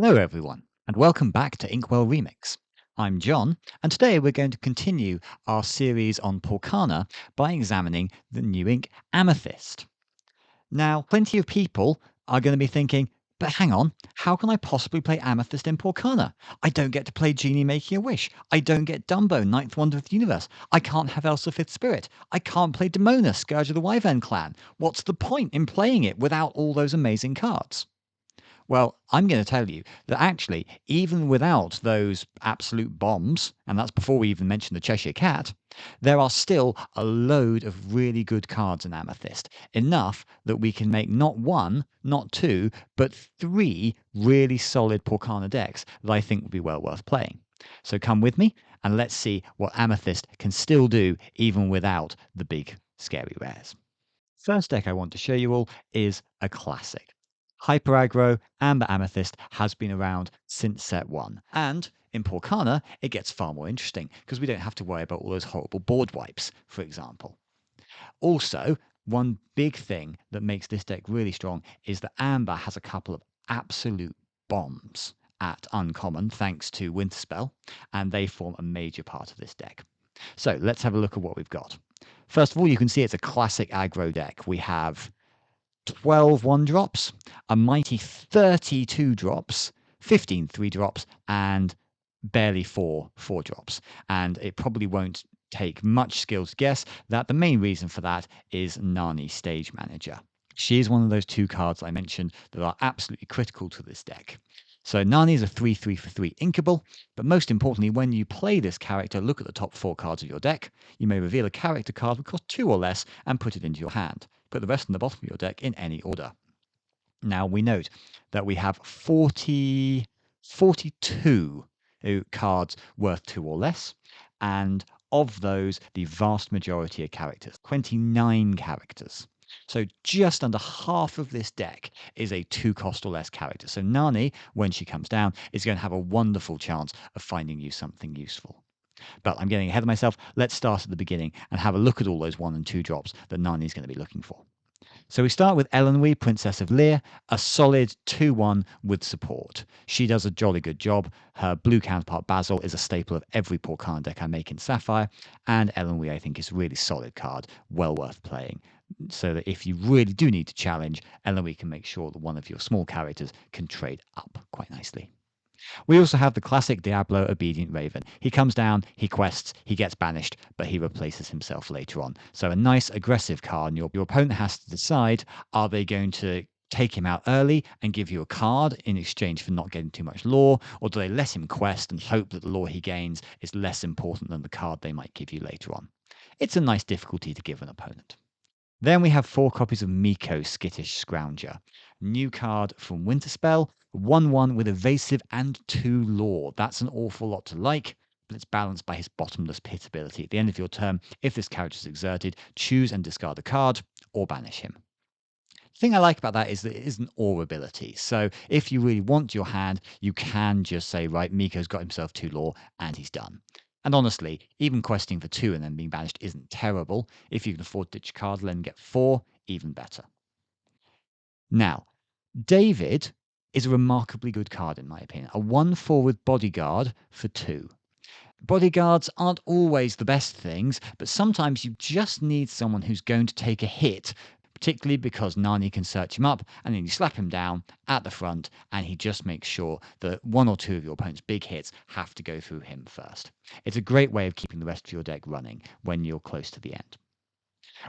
Hello, everyone, and welcome back to Inkwell Remix. I'm John, and today we're going to continue our series on Poorcana by examining the new ink Amethyst. Now, plenty of people are going to be thinking, but hang on, how can I possibly play Amethyst in Poorcana? I don't get to play Genie Making a Wish. I don't get Dumbo, Ninth Wonder of the Universe. I can't have Elsa, Fifth Spirit. I can't play Demona, Scourge of the Wyvern Clan. What's the point in playing it without all those amazing cards? Well, I'm going to tell you that actually, even without those absolute bombs, and that's before we even mention the Cheshire Cat, there are still a load of really good cards in Amethyst. Enough that we can make not one, not two, but three really solid Poorcana decks that I think would be well worth playing. So come with me and let's see what Amethyst can still do even without the big scary rares. First deck I want to show you all is a classic. Hyper Aggro Amber Amethyst has been around since set 1, and in Poorcana it gets far more interesting because we don't have to worry about all those horrible board wipes, for example. Also, one big thing that makes this deck really strong is that Amber has a couple of absolute bombs at uncommon thanks to Winterspell, and they form a major part of this deck. So let's have a look at what we've got. First of all, you can see it's a classic aggro deck. We have 12 1-drops, a mighty 32 drops, 15 3-drops, and barely 4 4-drops. And it probably won't take much skill to guess that the main reason for that is Nani Stage Manager. She is one of those two cards I mentioned that are absolutely critical to this deck. So Nani is a 3/3 for 3 inkable, but most importantly, when you play this character, look at the top 4 cards of your deck. You may reveal a character card that costs 2 or less and put it into your hand. Put the rest in the bottom of your deck in any order. Now we note that we have 42 cards worth 2 or less, and of those, the vast majority are characters, 29 characters. So just under half of this deck is a 2-cost or less character. So Nani, when she comes down, is going to have a wonderful chance of finding you something useful. But I'm getting ahead of myself. Let's start at the beginning and have a look at all those 1 and 2 drops that Nani is going to be looking for. So we start with Elenwy, Princess of Lear, a solid 2/1 with support. She does a jolly good job. Her blue counterpart Basil is a staple of every Poorcana deck I make in Sapphire, and Elenwy I think is a really solid card, well worth playing. So that if you really do need to challenge, Elenwy can make sure that one of your small characters can trade up quite nicely. We also have the classic Diablo Obedient Raven. He comes down, he quests, he gets banished, but he replaces himself later on. So a nice aggressive card, and your opponent has to decide, are they going to take him out early and give you a card in exchange for not getting too much lore, or do they let him quest and hope that the lore he gains is less important than the card they might give you later on? It's a nice difficulty to give an opponent. Then we have 4 copies of Miko, Skittish Scrounger. New card from Winterspell, 1/1 with evasive and 2 lore. That's an awful lot to like, but it's balanced by his bottomless pit ability. At the end of your turn, if this character is exerted, choose and discard a card or banish him. The thing I like about that is that it is an awe ability. So if you really want your hand, you can just say, right, Miko's got himself 2 lore and he's done. And honestly, even questing for 2 and then being banished isn't terrible. If you can afford to ditch a card, then get 4, even better. Now, David is a remarkably good card in my opinion. A 1/4 with Bodyguard for 2. Bodyguards aren't always the best things, but sometimes you just need someone who's going to take a hit, particularly because Nani can search him up, and then you slap him down at the front, and he just makes sure that 1 or 2 of your opponent's big hits have to go through him first. It's a great way of keeping the rest of your deck running when you're close to the end.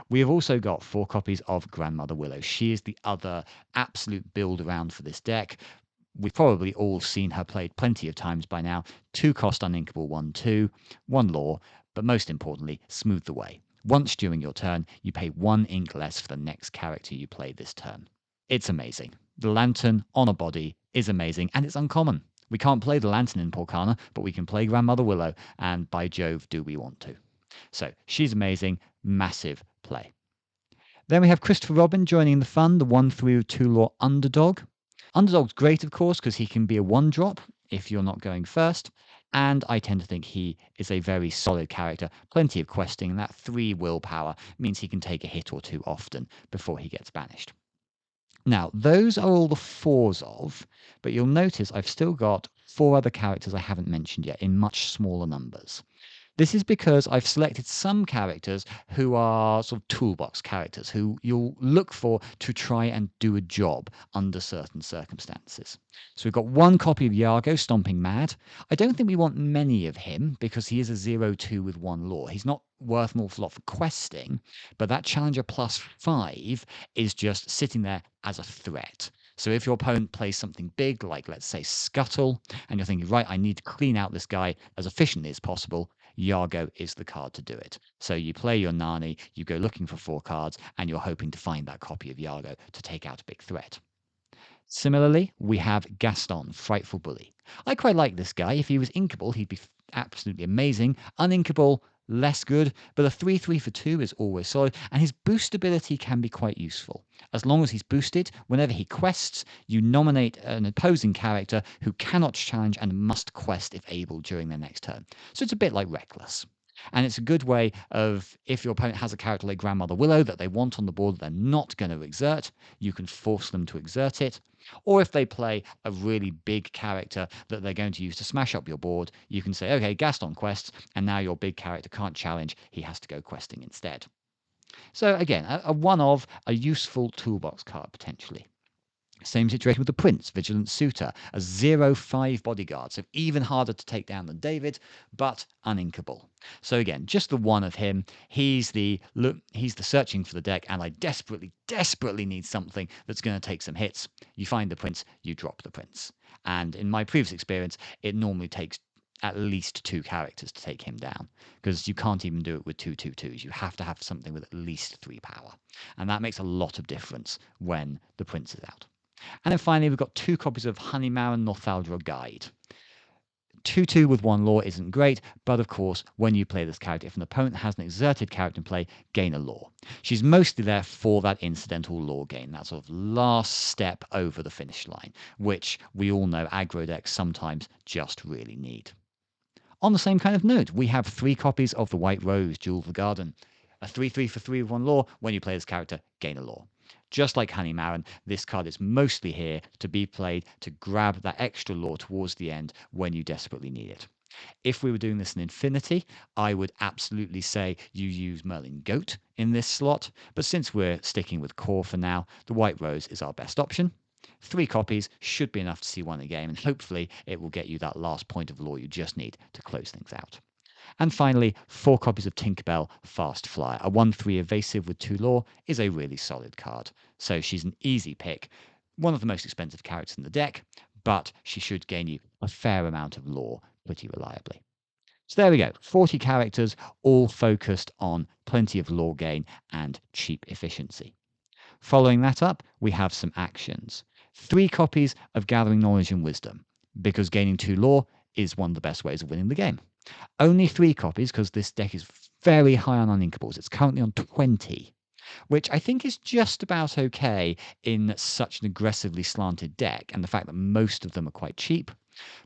We have also got 4 copies of Grandmother Willow. She is the other absolute build around for this deck. We've probably all seen her played plenty of times by now. 2-cost uninkable 1/2, 1 lore, but most importantly, smooth the way. Once during your turn, you pay 1 ink less for the next character you play this turn. It's amazing. The Lantern on a body is amazing, and it's uncommon. We can't play the Lantern in Poorcana, but we can play Grandmother Willow, and by Jove, do we want to. So she's amazing, massive play. Then we have Christopher Robin joining the fun, the 1/3 with 2 lore Underdog. Underdog's great, of course, because he can be a 1-drop if you're not going first, and I tend to think he is a very solid character. Plenty of questing, and that 3 willpower means he can take a hit or 2 often before he gets banished. Now, those are all the 4s of, but you'll notice I've still got 4 other characters I haven't mentioned yet in much smaller numbers. This is because I've selected some characters who are sort of toolbox characters who you'll look for to try and do a job under certain circumstances. So we've got 1 copy of Yargo, Stomping Mad. I don't think we want many of him because he is a 0/2 with 1 lore. He's not worth an awful lot for questing, but that Challenger +5 is just sitting there as a threat. So if your opponent plays something big, like let's say Scuttle, and you're thinking, right, I need to clean out this guy as efficiently as possible, Yargo is the card to do it. So you play your Nani, you go looking for 4 cards, and you're hoping to find that copy of Yargo to take out a big threat. Similarly, we have Gaston, Frightful Bully. I quite like this guy. If he was inkable, he'd be absolutely amazing. Uninkable, less good, but a 3/3 for 2 is always solid, and his boost ability can be quite useful. As long as he's boosted, whenever he quests, you nominate an opposing character who cannot challenge and must quest if able during their next turn. So it's a bit like Reckless. And it's a good way of, if your opponent has a character like Grandmother Willow that they want on the board that they're not going to exert, you can force them to exert it. Or if they play a really big character that they're going to use to smash up your board, you can say, okay, Gaston quests, and now your big character can't challenge, he has to go questing instead. So again, a one of a useful toolbox card potentially. Same situation with the Prince, Vigilant Suitor, a 0/5 bodyguard, so even harder to take down than David, but uninkable. So again, just the one of him. He's the searching for the deck, and I desperately need something that's going to take some hits. You find the Prince, you drop the Prince. And in my previous experience, it normally takes at least 2 characters to take him down, because you can't even do it with 2/2/2s. You have to have something with at least 3 power. And that makes a lot of difference when the Prince is out. And then finally, we've got 2 copies of Honeymaran Northaldra Guide. 2/2 with 1 lore isn't great, but of course, when you play this character, if an opponent has an exerted character in play, gain a lore. She's mostly there for that incidental lore gain, that sort of last step over the finish line, which we all know aggro decks sometimes just really need. On the same kind of note, we have 3 copies of the White Rose, Jewel of the Garden. A 3/3 for 3 with 1 lore. When you play this character, gain a lore. Just like Honeymaran, this card is mostly here to be played to grab that extra lore towards the end when you desperately need it. If we were doing this in Infinity, I would absolutely say you use Merlin Goat in this slot, but since we're sticking with core for now, the White Rose is our best option. 3 copies should be enough to see 1 a game, and hopefully it will get you that last point of lore you just need to close things out. And finally, 4 copies of Tinkerbell Fast Flyer. A 1/3 evasive with 2 lore is a really solid card. So she's an easy pick, one of the most expensive characters in the deck, but she should gain you a fair amount of lore pretty reliably. So there we go, 40 characters, all focused on plenty of lore gain and cheap efficiency. Following that up, we have some actions. 3 copies of Gathering Knowledge and Wisdom, because gaining 2 lore is one of the best ways of winning the game. Only 3 copies because this deck is very high on uninkables. It's currently on 20, which I think is just about okay in such an aggressively slanted deck, and the fact that most of them are quite cheap.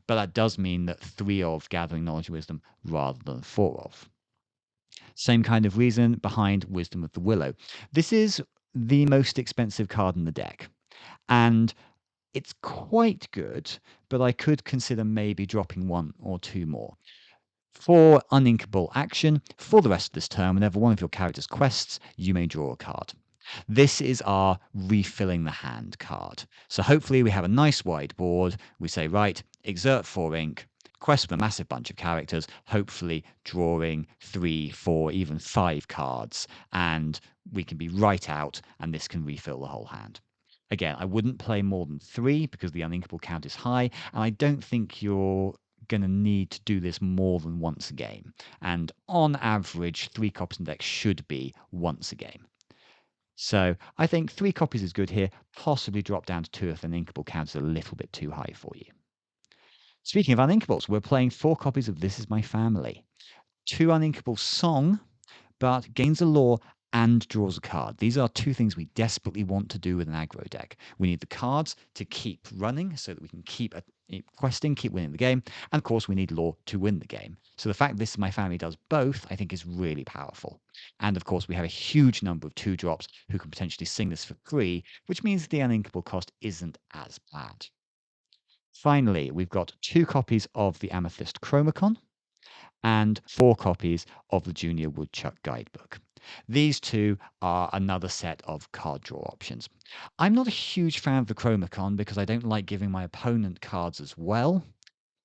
But that does mean that 3 of Gathering Knowledge and Wisdom rather than 4 of. Same kind of reason behind Wisdom of the Willow. This is the most expensive card in the deck, and it's quite good, but I could consider maybe dropping 1 or 2 more. For uninkable action, for the rest of this turn, whenever one of your characters quests, you may draw a card. This is our refilling the hand card. So hopefully we have a nice wide board. We say, right, exert 4 ink, quest with a massive bunch of characters, hopefully drawing 3, 4, even 5 cards, and we can be right out, and this can refill the whole hand. Again, I wouldn't play more than 3 because the uninkable count is high, and I don't think you're going to need to do this more than once a game. And on average, 3 copies in deck should be once a game. So I think 3 copies is good here. Possibly drop down to 2 if the uninkable count is a little bit too high for you. Speaking of uninkables, we're playing 4 copies of This Is My Family. 2 uninkable song, but gains a lore and draws a card. These are two things we desperately want to do with an aggro deck. We need the cards to keep running so that we can keep questing, keep winning the game, and of course we need lore to win the game. So the fact this My Family does both, I think, is really powerful. And of course we have a huge number of 2-drops who can potentially sing this for free, which means the uninkable cost isn't as bad. Finally, we've got 2 copies of the Amethyst Chromacon and 4 copies of the Junior Woodchuck Guidebook. These two are another set of card draw options. I'm not a huge fan of the Chromacon because I don't like giving my opponent cards as well,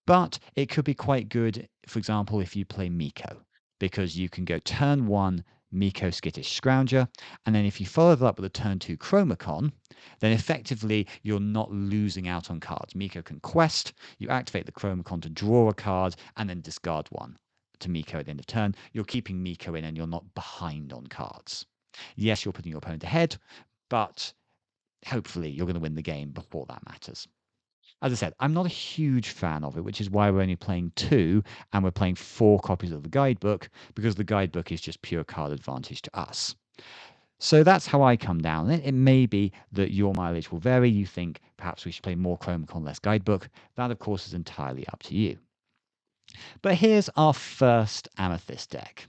but it could be quite good, for example, if you play Miko, because you can go turn 1 Miko Skittish Scrounger, and then if you follow that up with a turn 2 Chromacon, then effectively you're not losing out on cards. Miko can quest, you activate the Chromacon to draw a card, and then discard one to Miko at the end of turn. You're keeping Miko in and you're not behind on cards. Yes, you're putting your opponent ahead, but hopefully you're going to win the game before that matters. As I said, I'm not a huge fan of it, which is why we're only playing 2 and we're playing 4 copies of the guidebook, because the guidebook is just pure card advantage to us. So that's how I come down. It may be that your mileage will vary. You think perhaps we should play more Chromacon, less guidebook. That, of course, is entirely up to you. But here's our first Amethyst deck.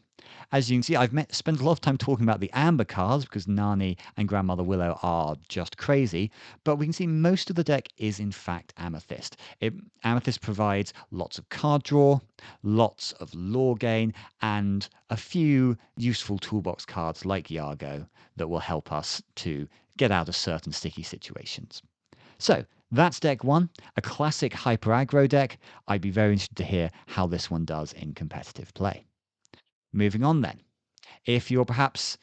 As you can see, I've spent a lot of time talking about the amber cards because Nani and Grandmother Willow are just crazy, but we can see most of the deck is in fact Amethyst. Amethyst provides lots of card draw, lots of lore gain, and a few useful toolbox cards like Yargo that will help us to get out of certain sticky situations. So that's deck 1, a classic hyper aggro deck. I'd be very interested to hear how this one does in competitive play. Moving on then. If you're perhaps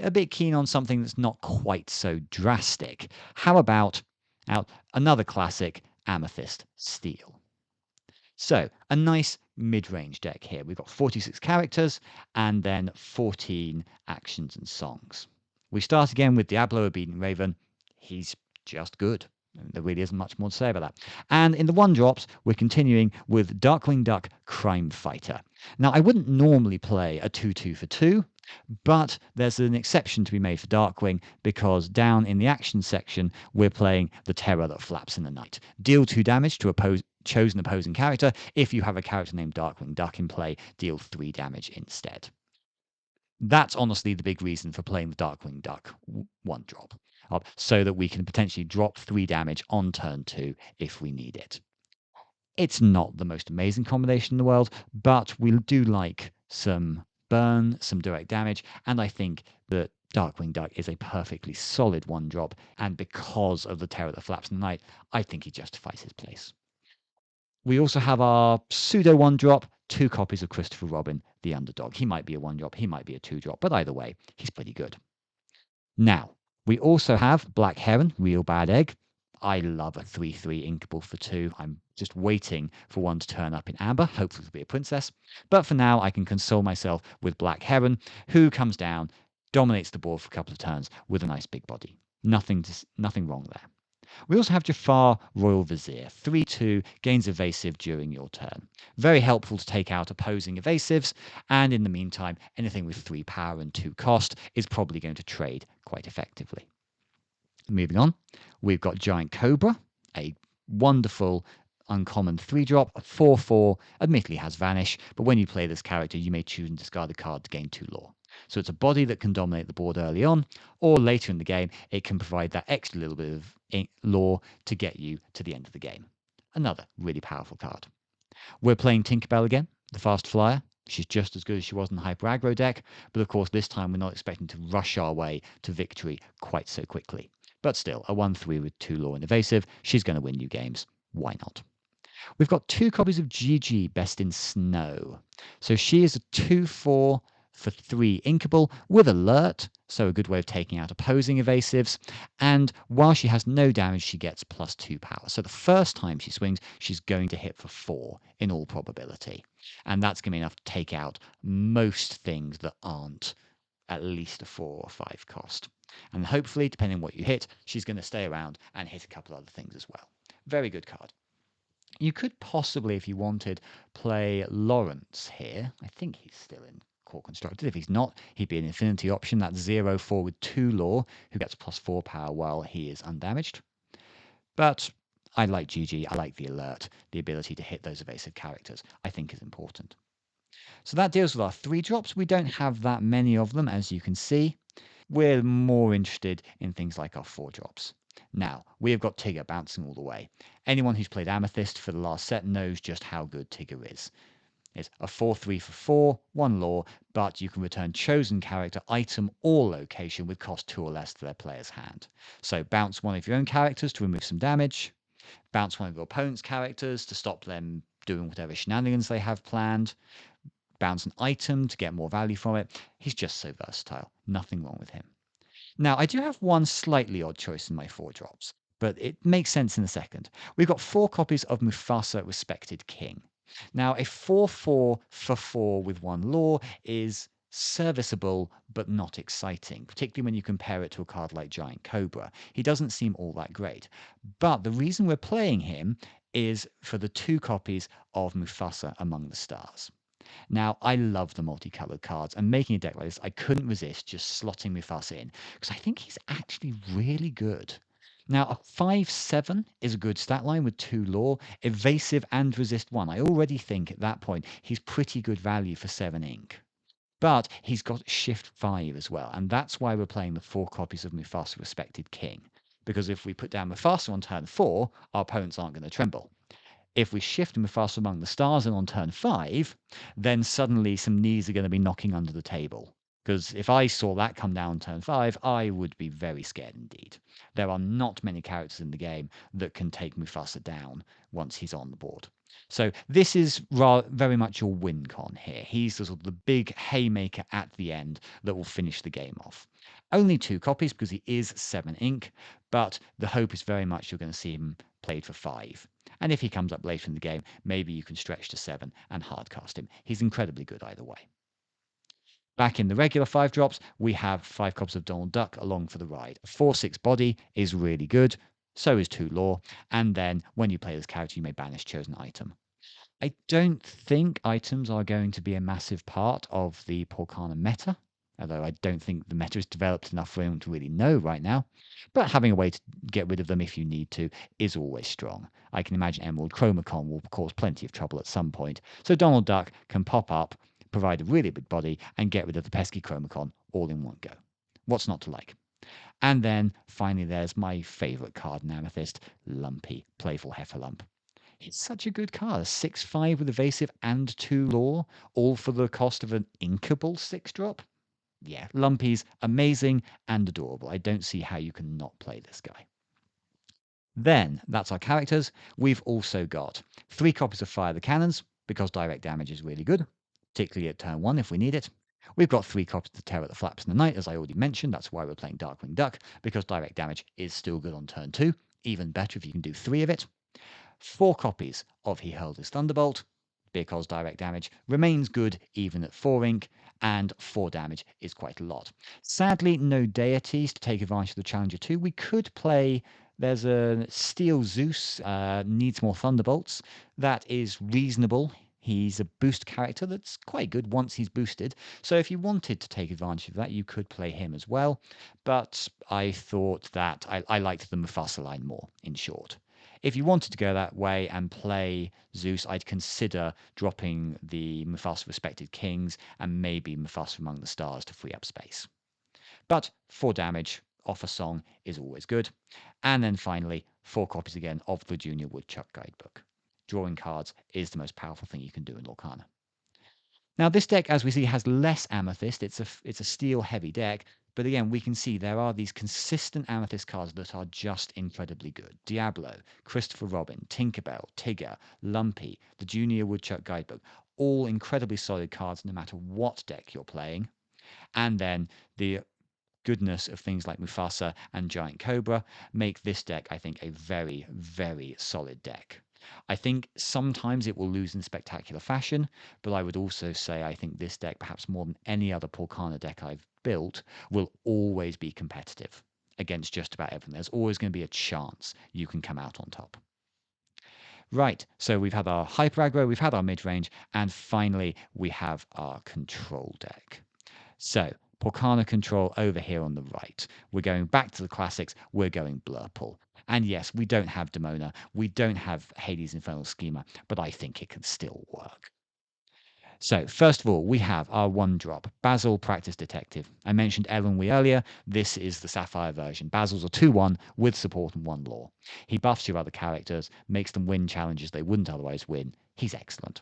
a bit keen on something that's not quite so drastic, how about another classic, Amethyst Steel? So a nice mid-range deck here. We've got 46 characters and then 14 actions and songs. We start again with Diablo Obedient Raven. He's just good. There really isn't much more to say about that. And in the 1-drops, we're continuing with Darkwing Duck Crime Fighter. Now, I wouldn't normally play a 2-2 for 2, but there's an exception to be made for Darkwing because down in the action section, we're playing the Terror That Flaps in the Night. Deal 2 damage to a chosen opposing character. If you have a character named Darkwing Duck in play, deal 3 damage instead. That's honestly the big reason for playing the Darkwing Duck 1-drop, so that we can potentially drop 3 damage on turn 2 if we need it. It's not the most amazing combination in the world, but we do like some burn, some direct damage, and I think that Darkwing Duck is a perfectly solid 1-drop, and because of the Terror That Flaps in the Night, I think he justifies his place. We also have our pseudo 1-drop, 2 copies of Christopher Robin, the Underdog. He might be a 1-drop, he might be a 2-drop, but either way, he's pretty good. Now, we also have Black Heron, Real Bad Egg. I love a 3/3 inkable for 2. I'm just waiting for one to turn up in Amber. Hopefully it'll be a princess. But for now, I can console myself with Black Heron, who comes down, dominates the board for a couple of turns with a nice big body. Nothing wrong there. We also have Jafar Royal Vizier, 3/2, gains evasive during your turn. Very helpful to take out opposing evasives, and in the meantime, anything with 3 power and 2 cost is probably going to trade quite effectively. Moving on, we've got Giant Cobra, a wonderful uncommon 3-drop, a 4/4, admittedly has Vanish, but when you play this character, you may choose and discard a card to gain 2 lore. So it's a body that can dominate the board early on, or later in the game, it can provide that extra little bit of lore to get you to the end of the game. Another really powerful card. We're playing Tinkerbell again, the fast flyer. She's just as good as she was in the Hyper Aggro deck, but of course this time we're not expecting to rush our way to victory quite so quickly. But still, a 1/3 with 2 lore and evasive, she's going to win you games. Why not? We've got 2 copies of Gigi, Best in Snow. So she is a 2/4 for 3 inkable with alert, so a good way of taking out opposing evasives. And while she has no damage, she gets +2 power. So the first time she swings, she's going to hit for 4 in all probability. And that's going to be enough to take out most things that aren't at least a 4 or 5 cost. And hopefully, depending on what you hit, she's going to stay around and hit a couple other things as well. Very good card. You could possibly, if you wanted, play Lawrence here. I think he's still in core constructed. If he's not, he'd be an infinity option. That's 0/4 with 2 lore, who gets +4 power while he is undamaged. But I like GG. I like the alert. The ability to hit those evasive characters, I think, is important. So that deals with our 3-drops. We don't have that many of them, as you can see. We're more interested in things like our 4-drops. Now, we have got Tigger bouncing all the way. Anyone who's played Amethyst for the last set knows just how good Tigger is. It's a 4/3 for 4, 1 lore, but you can return chosen character, item, or location with cost 2 or less to their player's hand. So bounce one of your own characters to remove some damage, bounce one of your opponent's characters to stop them doing whatever shenanigans they have planned, bounce an item to get more value from it. He's just so versatile. Nothing wrong with him. Now, I do have one slightly odd choice in my 4-drops, but it makes sense in a second. We've got 4 copies of Mufasa Respected King. Now, a 4/4 for 4 with 1 lore is serviceable but not exciting, particularly when you compare it to a card like Giant Cobra. He doesn't seem all that great. But the reason we're playing him is for the 2 copies of Mufasa Among the Stars. Now, I love the multicolored cards, and making a deck like this, I couldn't resist just slotting Mufasa in, because I think he's actually really good. Now, a 5/7 is a good stat line with 2 lore, evasive and resist 1. I already think at that point he's pretty good value for 7 ink. But he's got shift 5 as well, and that's why we're playing the 4 copies of Mufasa Respected King. Because if we put down Mufasa on turn 4, our opponents aren't going to tremble. If we shift Mufasa Among the Stars and on turn 5, then suddenly some knees are going to be knocking under the table. Because if I saw that come down on turn 5, I would be very scared indeed. There are not many characters in the game that can take Mufasa down once he's on the board. So this is very much your win con here. He's the sort of the big haymaker at the end that will finish the game off. Only 2 copies because he is 7 ink, but the hope is very much you're going to see him played for 5. And if he comes up later in the game, maybe you can stretch to 7 and hardcast him. He's incredibly good either way. Back in the regular 5-drops, we have 5 copies of Donald Duck along for the ride. A 4/6 body is really good, so is 2 lore, and then when you play this character, you may banish chosen item. I don't think items are going to be a massive part of the Poorcana meta, although I don't think the meta is developed enough for anyone to really know right now. But having a way to get rid of them if you need to is always strong. I can imagine Emerald Chromacon will cause plenty of trouble at some point, so Donald Duck can pop up, provide a really big body, and get rid of the pesky Chromacon all in one go. What's not to like? And then finally there's my favourite card in Amethyst, Lumpy, Playful Heffalump. It's such a good card. A 6/5 with evasive and 2 lore, all for the cost of an inkable 6-drop. Yeah, Lumpy's amazing and adorable. I don't see how you can not play this guy. Then, that's our characters. We've also got 3 copies of Fire the Cannons, because direct damage is really good, particularly at turn 1 if we need it. We've got 3 copies of Terror that Flaps in the Night, as I already mentioned. That's why we're playing Darkwing Duck, because direct damage is still good on turn 2. Even better if you can do 3 of it. 4 copies of He Hurled His Thunderbolt, because direct damage remains good even at 4 ink, and 4 damage is quite a lot. Sadly, no deities to take advantage of the Challenger 2. We could play, there's a Steel Zeus, needs more Thunderbolts. That is reasonable. He's a boost character that's quite good once he's boosted. So if you wanted to take advantage of that, you could play him as well. But I thought that I liked the Mufasa line more, in short. If you wanted to go that way and play Zeus, I'd consider dropping the Mufasa Respected Kings and maybe Mufasa Among the Stars to free up space. But 4 damage off a song is always good. And then finally, 4 copies again of the Junior Woodchuck Guidebook. Drawing cards is the most powerful thing you can do in Lorcana. Now, this deck, as we see, has less Amethyst. It's a steel-heavy deck. But again, we can see there are these consistent Amethyst cards that are just incredibly good. Diablo, Christopher Robin, Tinkerbell, Tigger, Lumpy, the Junior Woodchuck Guidebook. All incredibly solid cards no matter what deck you're playing. And then the goodness of things like Mufasa and Giant Cobra make this deck, I think, a very, very solid deck. I think sometimes it will lose in spectacular fashion, but I would also say I think this deck, perhaps more than any other Poorcana deck I've built, will always be competitive against just about everything. There's always going to be a chance you can come out on top. Right, so we've had our hyper aggro, we've had our mid-range, and finally we have our control deck. So, Poorcana control over here on the right. We're going back to the classics, we're going Blurple. And yes, we don't have Demona, we don't have Hades' Infernal Schema, but I think it can still work. So, first of all, we have our one drop, Basil Practice Detective. I mentioned Elenwe earlier. This is the Sapphire version. Basil's a 2-1 with support and 1 lore. He buffs your other characters, makes them win challenges they wouldn't otherwise win. He's excellent.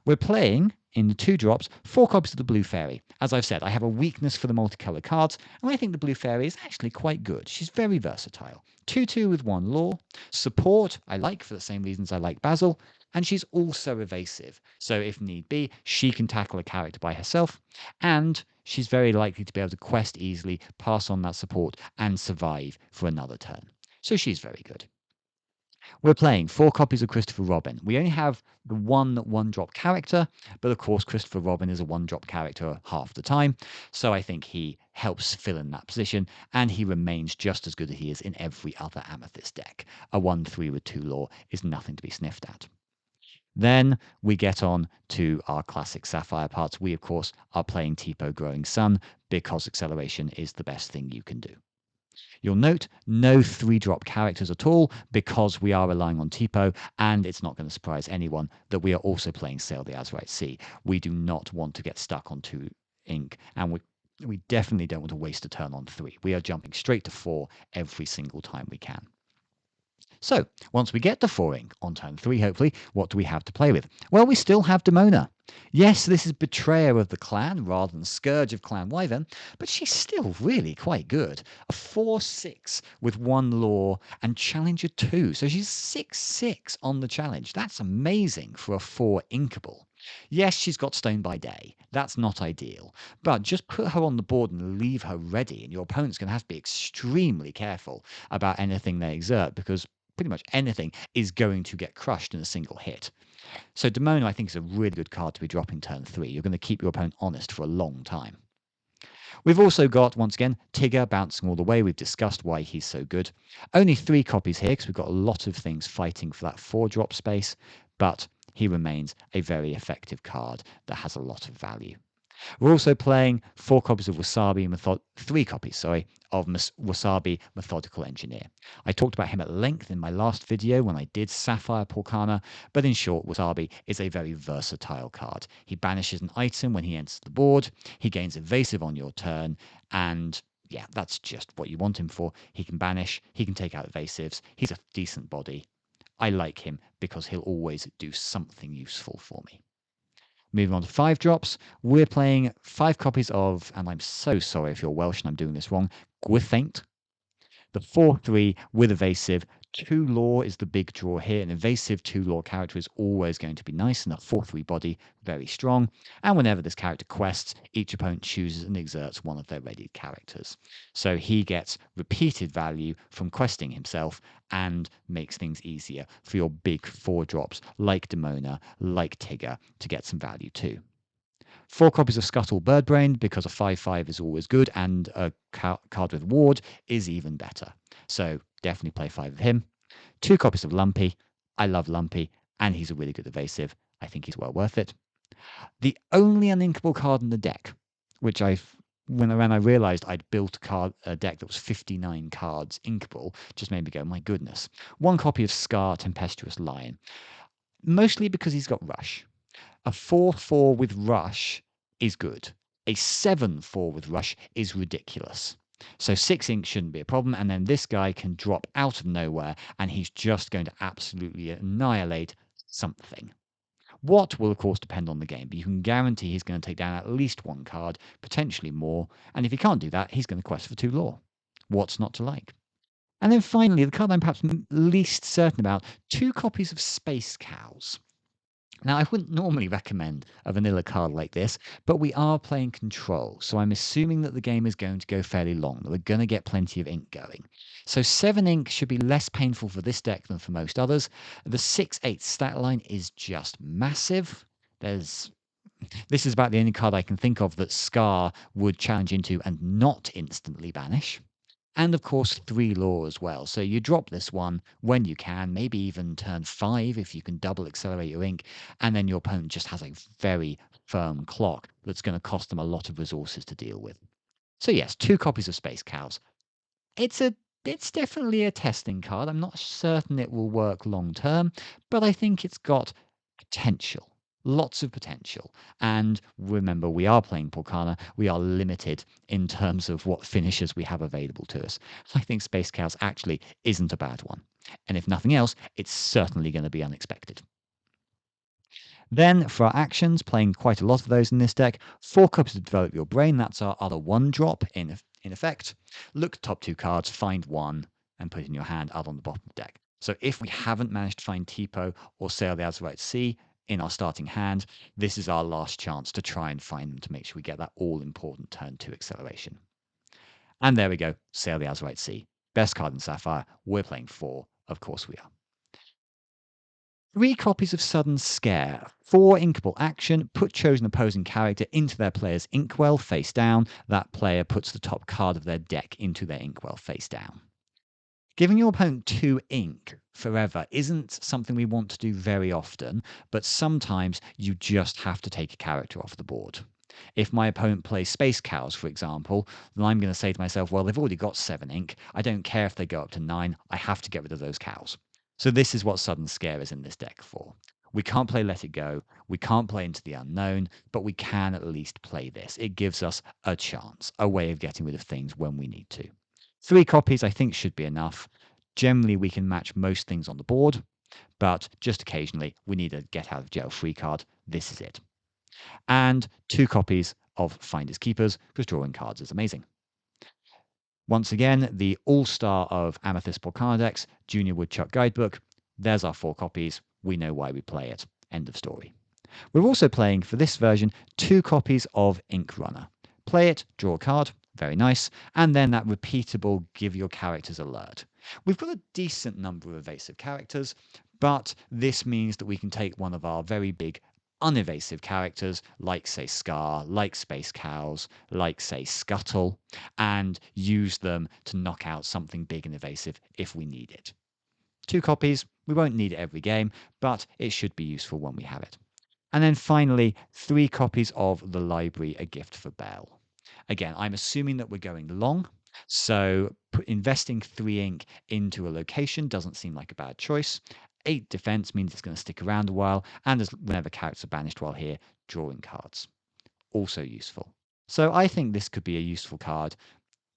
We're playing, in the 2 drops, 4 copies of the Blue Fairy. As I've said, I have a weakness for the multicolour cards, and I think the Blue Fairy is actually quite good. She's very versatile. 2-2 with 1 lore. Support, I like for the same reasons I like Basil. And she's also evasive. So if need be, she can tackle a character by herself. And she's very likely to be able to quest easily, pass on that support, and survive for another turn. So she's very good. We're playing 4 copies of Christopher Robin. We only have the one drop character, but of course Christopher Robin is a 1-drop character half the time, so I think he helps fill in that position, and he remains just as good as he is in every other Amethyst deck. A 1-3 with 2 lore is nothing to be sniffed at. Then we get on to our classic Sapphire parts. We, of course, are playing Tipo Growing Sun because acceleration is the best thing you can do. You'll note no 3-drop characters at all because we are relying on Tipo, and it's not going to surprise anyone that we are also playing Sail the Azurite Sea. We do not want to get stuck on 2 ink, and we definitely don't want to waste a turn on 3. We are jumping straight to 4 every single time we can. So, once we get to 4 ink, on turn 3 hopefully, what do we have to play with? Well, we still have Demona. Yes, this is Betrayer of the Clan rather than Scourge of Clan Wyvern, but she's still really quite good. A 4-6 with 1 lore and Challenger 2, so she's 6-6 on the challenge. That's amazing for a 4 inkable. Yes, she's got Stone by Day. That's not ideal. But just put her on the board and leave her ready, and your opponent's going to have to be extremely careful about anything they exert because pretty much anything is going to get crushed in a single hit. So Demona, I think, is a really good card to be dropping turn 3. You're going to keep your opponent honest for a long time. We've also got, once again, Tigger bouncing all the way. We've discussed why he's so good. Only 3 copies here because we've got a lot of things fighting for that 4-drop space, but he remains a very effective card that has a lot of value. We're also playing 4 copies of Wasabi, 3 copies, sorry, of Wasabi Methodical Engineer. I talked about him at length in my last video when I did Sapphire Poorcana, but in short, Wasabi is a very versatile card. He banishes an item when he enters the board, he gains evasive on your turn, and yeah, that's just what you want him for. He can banish, he can take out evasives, he's a decent body. I like him because he'll always do something useful for me. Moving on to 5 drops, we're playing 5 copies of, and I'm so sorry if you're Welsh and I'm doing this wrong, Gwythaint. The 4-3 with evasive. 2 lore is the big draw here. An evasive 2 lore character is always going to be nice, and a 4-3 body, very strong. And whenever this character quests, each opponent chooses and exerts one of their ready characters. So he gets repeated value from questing himself and makes things easier for your big 4 drops like Demona, like Tigger, to get some value too. 4 copies of Scuttle Birdbrain because a 5-5 is always good, and a card with Ward is even better. So definitely play 5 of him. 2 copies of Lumpy. I love Lumpy, and he's a really good evasive. I think he's well worth it. The only uninkable card in the deck, which when I realized I'd built a deck that was 59 cards inkable, just made me go, my goodness. 1 copy of Scar Tempestuous Lion, mostly because he's got Rush. A 4-4 with Rush is good. A 7-4 with Rush is ridiculous. So 6 ink shouldn't be a problem, and then this guy can drop out of nowhere, and he's just going to absolutely annihilate something. What will, of course, depend on the game, but you can guarantee he's going to take down at least 1 card, potentially more, and if he can't do that, he's going to quest for 2 lore. What's not to like? And then finally, the card I'm perhaps least certain about, 2 copies of Space Cows. Now, I wouldn't normally recommend a vanilla card like this, but we are playing Control, so I'm assuming that the game is going to go fairly long, that we're going to get plenty of ink going. So 7 ink should be less painful for this deck than for most others. The 6-8 stat line is just massive. This is about the only card I can think of that Scar would challenge into and not instantly banish. And of course, 3 law as well. So you drop this one when you can, maybe even turn 5 if you can double accelerate your ink, and then your opponent just has a very firm clock that's going to cost them a lot of resources to deal with. So yes, 2 copies of Space Cows. It's definitely a testing card. I'm not certain it will work long term, but I think it's got potential. Lots of potential. And remember, we are playing Poorcana. We are limited in terms of what finishes we have available to us. I think Space Cows actually isn't a bad one. And if nothing else, it's certainly going to be unexpected. Then for our actions, playing quite a lot of those in this deck, 4 copies of Develop Your Brain. That's our other 1-drop in effect. Look top 2 cards, find 1, and put it in your hand, other on the bottom of the deck. So if we haven't managed to find Tipo or Sail the Azurite Sea in our starting hand, this is our last chance to try and find them to make sure we get that all-important turn 2 acceleration. And there we go, Sail the Azurite Sea. Best card in Sapphire. We're playing 4. Of course we are. 3 copies of Sudden Scare. 4 inkable action. Put chosen opposing character into their player's inkwell face down. That player puts the top card of their deck into their inkwell face down. Giving your opponent 2 ink forever isn't something we want to do very often, but sometimes you just have to take a character off the board. If my opponent plays Space Cows, for example, then I'm going to say to myself, well, they've already got 7 ink. I don't care if they go up to 9. I have to get rid of those cows. So this is what Sudden Scare is in this deck for. We can't play Let It Go. We can't play Into the Unknown, but we can at least play this. It gives us a chance, a way of getting rid of things when we need to. 3 copies, I think, should be enough. Generally, we can match most things on the board, but just occasionally, we need a get out of jail free card. This is it. And 2 copies of Finders Keepers, because drawing cards is amazing. Once again, the all-star of Amethyst Lorcana decks, Junior Woodchuck Guidebook. There's our 4 copies. We know why we play it. End of story. We're also playing, for this version, 2 copies of Ink Runner. Play it, draw a card, very nice, and then that repeatable give your characters alert. We've got a decent number of evasive characters, but this means that we can take one of our very big unevasive characters, like, say, Scar, like Space Cows, like, say, Scuttle, and use them to knock out something big and evasive if we need it. 2 copies, we won't need it every game, but it should be useful when we have it. And then finally, 3 copies of The Library, A Gift for Belle. Again, I'm assuming that we're going long, so investing 3 ink into a location doesn't seem like a bad choice. 8 defense means it's going to stick around a while, and whenever characters are banished while here, drawing cards. Also useful. So I think this could be a useful card.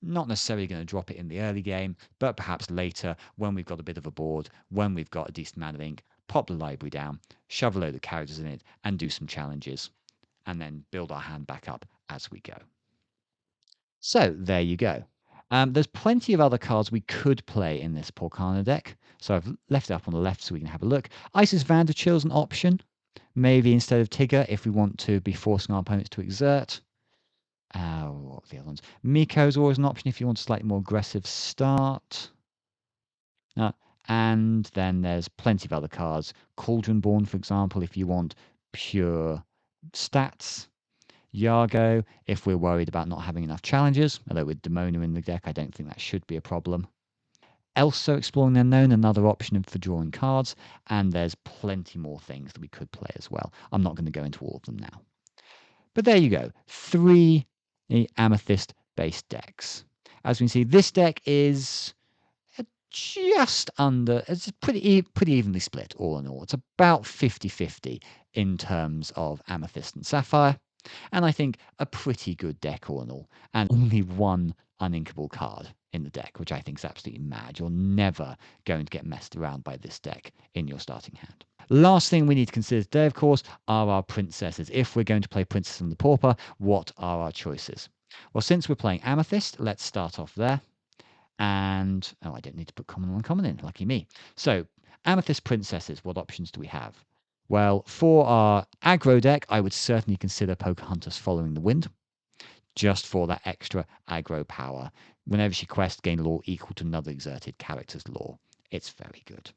Not necessarily going to drop it in the early game, but perhaps later when we've got a bit of a board, when we've got a decent amount of ink, pop the library down, shove a load of characters in it, and do some challenges, and then build our hand back up as we go. So there you go. There's plenty of other cards we could play in this Poorcana deck. So I've left it up on the left so we can have a look. Isis Vanderchill's an option. Maybe instead of Tigger if we want to be forcing our opponents to exert. What are the other ones? Miko's always an option if you want a slightly more aggressive start. And then there's plenty of other cards. Cauldronborn, for example, if you want pure stats. Yargo, if we're worried about not having enough challenges, although with Demona in the deck, I don't think that should be a problem. Elsa, Exploring the Unknown, another option for drawing cards, and there's plenty more things that we could play as well. I'm not going to go into all of them now. But there you go, 3 Amethyst-based decks. As we can see, this deck is just under, it's pretty evenly split all in all. It's about 50-50 in terms of Amethyst and Sapphire. And I think a pretty good deck all in all, and only 1 uninkable card in the deck, which I think is absolutely mad. You're never going to get messed around by this deck in your starting hand. Last thing we need to consider today, of course, are our princesses. If we're going to play Princess and the Pauper, what are our choices? Well, since we're playing Amethyst, let's start off there. And, oh, I don't need to put common and uncommon in, lucky me. So, Amethyst Princesses, what options do we have? Well, for our aggro deck, I would certainly consider Pocahontas Following the Wind, just for that extra aggro power. Whenever she quests, gain law equal to another exerted character's law. It's very good.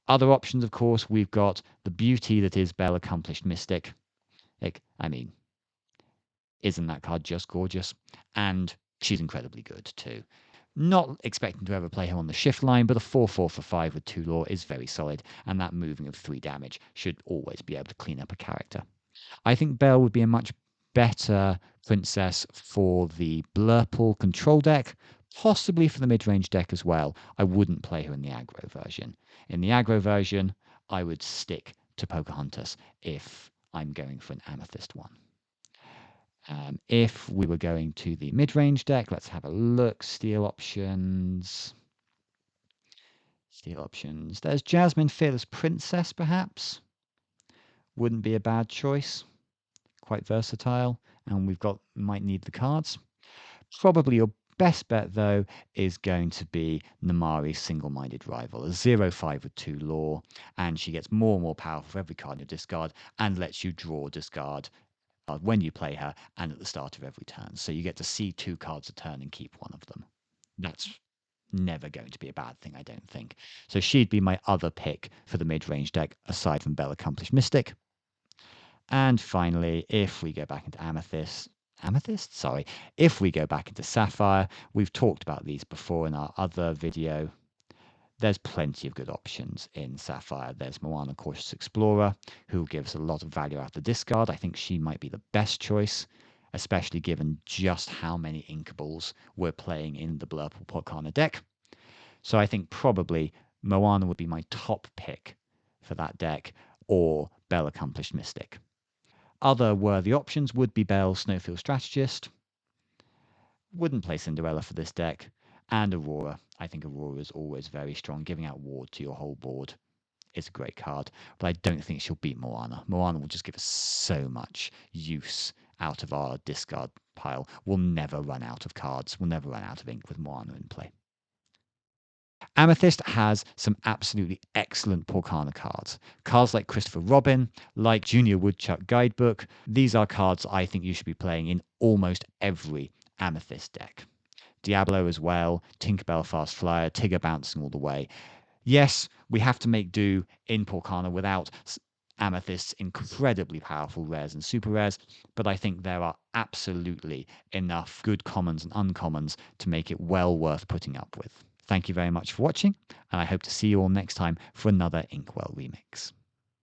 Other options, of course, we've got the beauty that is Belle Accomplished Mystic. Isn't that card just gorgeous? And she's incredibly good, too. Not expecting to ever play her on the shift line, but a 4/4 for 5 with 2 lore is very solid, and that moving of 3 damage should always be able to clean up a character. I think Belle would be a much better princess for the Blurple control deck, possibly for the mid-range deck as well. I wouldn't play her in the aggro version. In the aggro version, I would stick to Pocahontas if I'm going for an Amethyst one. If we were going to the mid-range deck, let's have a look. Steel options. Steel options. There's Jasmine Fearless Princess, perhaps. Wouldn't be a bad choice. Quite versatile, and might need the cards. Probably your best bet, though, is going to be Namari's Single-Minded Rival, a 0/5 with 2 lore, and she gets more and more powerful for every card in your discard and lets you draw discard when you play her and at the start of every turn. So you get to see 2 cards a turn and keep one of them. That's never going to be a bad thing, I don't think. So she'd be my other pick for the mid-range deck, aside from Belle Accomplished Mystic. And finally, if we go back into Amethyst, sorry, if we go back into Sapphire, we've talked about these before in our other video. There's plenty of good options in Sapphire. There's Moana Cautious Explorer, who gives a lot of value out of the discard. I think she might be the best choice, especially given just how many Inkables we're playing in the Blurple Poorcana deck. So I think probably Moana would be my top pick for that deck, or Belle Accomplished Mystic. Other worthy options would be Belle Snowfield Strategist. Wouldn't play Cinderella for this deck. And Aurora. I think Aurora is always very strong. Giving out ward to your whole board is a great card. But I don't think she'll beat Moana. Moana will just give us so much use out of our discard pile. We'll never run out of cards. We'll never run out of ink with Moana in play. Amethyst has some absolutely excellent Poorcana cards. Cards like Christopher Robin, like Junior Woodchuck Guidebook. These are cards I think you should be playing in almost every Amethyst deck. Diablo as well, Tinkerbell Fast Flyer, Tigger bouncing all the way. Yes, we have to make do in Poorcana without Amethyst's incredibly powerful rares and super rares, but I think there are absolutely enough good commons and uncommons to make it well worth putting up with. Thank you very much for watching, and I hope to see you all next time for another Inkwell remix.